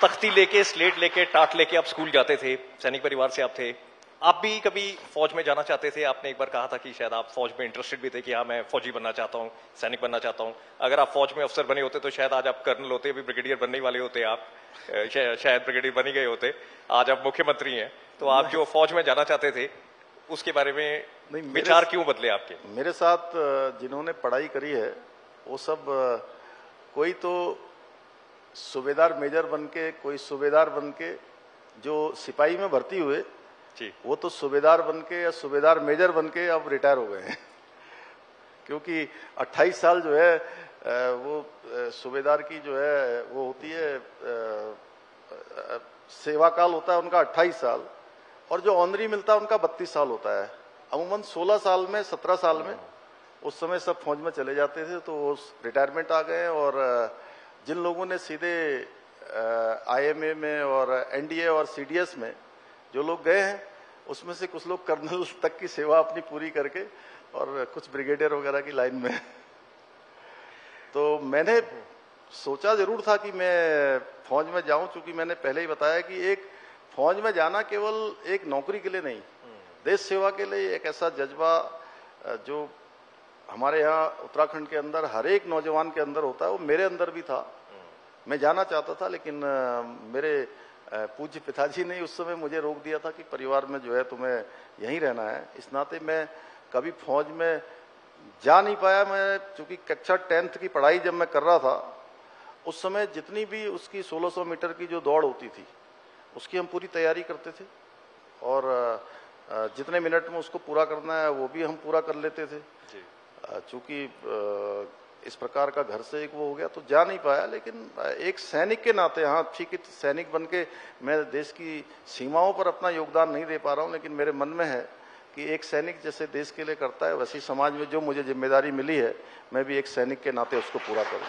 तख्ती लेके, स्लेट लेके, टाट लेके आप स्कूल जाते थे, सैनिक परिवार से आप थे। आप भी कभी फौज में जाना चाहते थे? आपने एक बार कहा था कि शायद आप फौज में इंटरेस्टेड भी थे कि हाँ मैं फौजी बनना चाहता हूँ, सैनिक बनना चाहता हूँ। अगर आप फौज में अफसर बने होते तो शायद आज आप कर्नल होते, अभी ब्रिगेडियर बनने वाले होते आप, शायद ब्रिगेडियर बन ही गए होते, आज आप मुख्यमंत्री हैं। तो आप जो फौज में जाना चाहते थे उसके बारे में नहीं, विचार क्यों बदले आपके? मेरे साथ जिन्होंने पढ़ाई करी है वो सब कोई तो सूबेदार मेजर बन के, कोई सूबेदार बन के, जो सिपाही में भर्ती हुए जी, वो तो सूबेदार बन के या सूबेदार मेजर बन के अब रिटायर हो गए हैं क्योंकि 28 साल जो है वो सूबेदार की जो है वो होती है, सेवा काल होता है उनका 28 साल, और जो ऑनरी मिलता है उनका 32 साल होता है। अमूमन 16 साल में, 17 साल में उस समय सब फौज में चले जाते थे, तो वो रिटायरमेंट आ गए। और जिन लोगों ने सीधे IMA में और NDA और CDS में जो लोग गए हैं, उसमें से कुछ लोग कर्नल तक की सेवा अपनी पूरी करके और कुछ ब्रिगेडियर वगैरह की लाइन में तो मैंने सोचा जरूर था कि मैं फौज में जाऊं, क्योंकि मैंने पहले ही बताया कि एक फौज में जाना केवल एक नौकरी के लिए नहीं, देश सेवा के लिए एक ऐसा जज्बा जो हमारे यहाँ उत्तराखंड के अंदर हर एक नौजवान के अंदर होता है, वो मेरे अंदर भी था। मैं जाना चाहता था, लेकिन मेरे पूज्य पिताजी ने उस समय मुझे रोक दिया था कि परिवार में जो है तुम्हें यहीं रहना है। इस नाते मैं कभी फौज में जा नहीं पाया। मैं चूंकि कक्षा 10th की पढ़ाई जब मैं कर रहा था, उस समय जितनी भी उसकी 1600 मीटर की जो दौड़ होती थी उसकी हम पूरी तैयारी करते थे, और जितने मिनट में उसको पूरा करना है वो भी हम पूरा कर लेते थे। चूंकि इस प्रकार का घर से एक वो हो गया तो जा नहीं पाया, लेकिन एक सैनिक के नाते, हाँ ठीक है, सैनिक बन के मैं देश की सीमाओं पर अपना योगदान नहीं दे पा रहा हूँ, लेकिन मेरे मन में है कि एक सैनिक जैसे देश के लिए करता है, वैसे समाज में जो मुझे जिम्मेदारी मिली है मैं भी एक सैनिक के नाते उसको पूरा करूँ।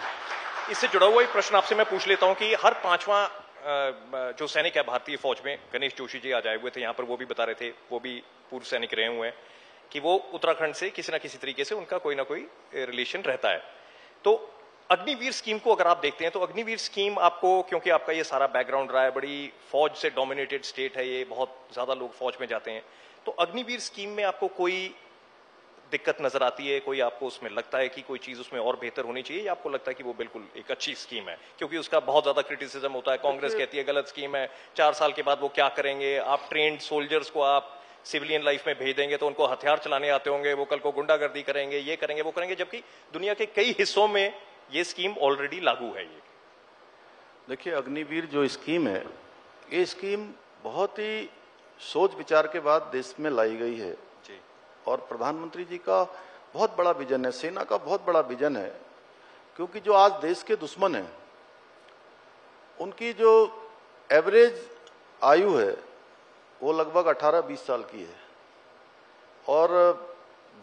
इससे जुड़ा हुआ एक प्रश्न आपसे मैं पूछ लेता हूँ कि हर 5वां जो सैनिक है भारतीय फौज में, गणेश जोशी जी आज आए हुए थे यहाँ पर, वो भी बता रहे थे, वो भी पूर्व सैनिक रहे हुए हैं, कि वो उत्तराखंड से किसी ना किसी तरीके से उनका कोई ना कोई रिलेशन रहता है। तो अग्निवीर स्कीम को अगर आप देखते हैं तो अग्निवीर स्कीम आपको, क्योंकि आपका ये सारा बैकग्राउंड रहा है, बड़ी फौज से डोमिनेटेड स्टेट है ये, बहुत ज्यादा लोग फौज में जाते हैं, तो अग्निवीर स्कीम में आपको कोई दिक्कत नजर आती है? कोई आपको उसमें लगता है कि कोई चीज उसमें और बेहतर होनी चाहिए, या आपको लगता है कि वो बिल्कुल एक अच्छी स्कीम है? क्योंकि उसका बहुत ज्यादा क्रिटिसिज्म होता है, कांग्रेस कहती है गलत स्कीम है, 4 साल के बाद वो क्या करेंगे, आप ट्रेंड सोल्जर्स को आप सिविलियन लाइफ में भेज देंगे तो उनको हथियार चलाने आते होंगे, वो कल को गुंडागर्दी करेंगे, ये करेंगे, वो करेंगे, जबकि दुनिया के कई हिस्सों में ये स्कीम ऑलरेडी लागू है। ये देखिए, अग्निवीर जो स्कीम है, ये स्कीम बहुत ही सोच विचार के बाद देश में लाई गई है जी, और प्रधानमंत्री जी का बहुत बड़ा विजन है, सेना का बहुत बड़ा विजन है, क्योंकि जो आज देश के दुश्मन हैं उनकी जो एवरेज आयु है वो लगभग 18-20 साल की है, और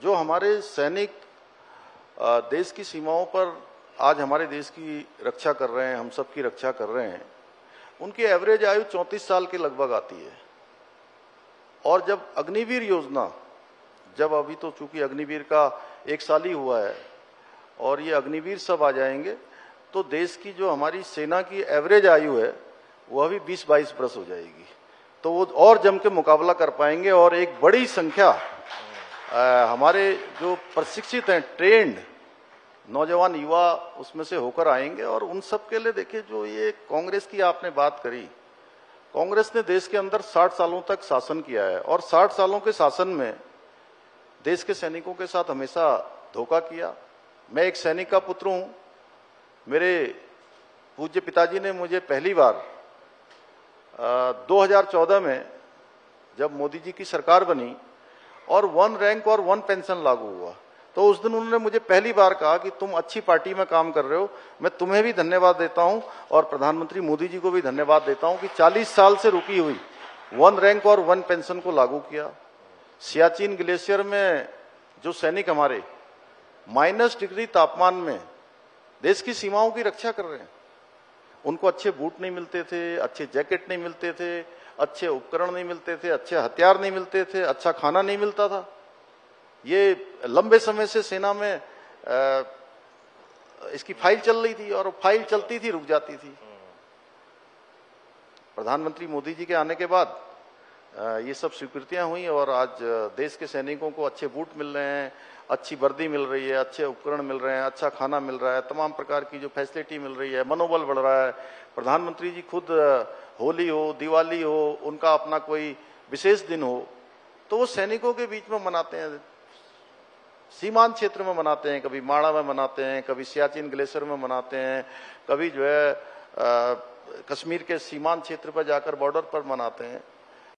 जो हमारे सैनिक देश की सीमाओं पर आज हमारे देश की रक्षा कर रहे हैं, हम सब की रक्षा कर रहे हैं, उनकी एवरेज आयु 34 साल के लगभग आती है। और जब अग्निवीर योजना, जब अभी तो चूंकि अग्निवीर का 1 साल ही हुआ है और ये अग्निवीर सब आ जाएंगे, तो देश की जो हमारी सेना की एवरेज आयु है वो अभी 20-22 वर्ष हो जाएगी, तो वो और जम के मुकाबला कर पाएंगे, और एक बड़ी संख्या हमारे जो प्रशिक्षित हैं, ट्रेंड नौजवान युवा उसमें से होकर आएंगे। और उन सब के लिए देखिए, जो ये कांग्रेस की आपने बात करी, कांग्रेस ने देश के अंदर 60 सालों तक शासन किया है, और 60 सालों के शासन में देश के सैनिकों के साथ हमेशा धोखा किया। मैं एक सैनिक का पुत्र हूं। मेरे पूज्य पिताजी ने मुझे पहली बार 2014 में, जब मोदी जी की सरकार बनी और 1 रैंक और 1 पेंशन लागू हुआ, तो उस दिन उन्होंने मुझे पहली बार कहा कि तुम अच्छी पार्टी में काम कर रहे हो, मैं तुम्हें भी धन्यवाद देता हूं और प्रधानमंत्री मोदी जी को भी धन्यवाद देता हूं कि 40 साल से रुकी हुई 1 रैंक और 1 पेंशन को लागू किया। सियाचिन ग्लेशियर में जो सैनिक हमारे -डिग्री तापमान में देश की सीमाओं की रक्षा कर रहे हैं, उनको अच्छे बूट नहीं मिलते थे, अच्छे जैकेट नहीं मिलते थे, अच्छे उपकरण नहीं मिलते थे, अच्छे हथियार नहीं मिलते थे, अच्छा खाना नहीं मिलता था। ये लंबे समय से सेना में इसकी फाइल चल रही थी, और फाइल चलती थी, रुक जाती थी। प्रधानमंत्री मोदी जी के आने के बाद ये सब स्वीकृतियां हुई और आज देश के सैनिकों को अच्छे बूट मिल रहे हैं, अच्छी वर्दी मिल रही है, अच्छे उपकरण मिल रहे हैं, अच्छा खाना मिल रहा है, तमाम प्रकार की जो फैसिलिटी मिल रही है, मनोबल बढ़ रहा है। प्रधानमंत्री जी खुद होली हो, दिवाली हो, उनका अपना कोई विशेष दिन हो तो वो सैनिकों के बीच में मनाते हैं, सीमांत क्षेत्र में मनाते हैं, कभी माड़ा में मनाते हैं, कभी सियाचिन ग्लेशियर में मनाते हैं, कभी जो है कश्मीर के सीमांत क्षेत्र पर जाकर बॉर्डर पर मनाते हैं।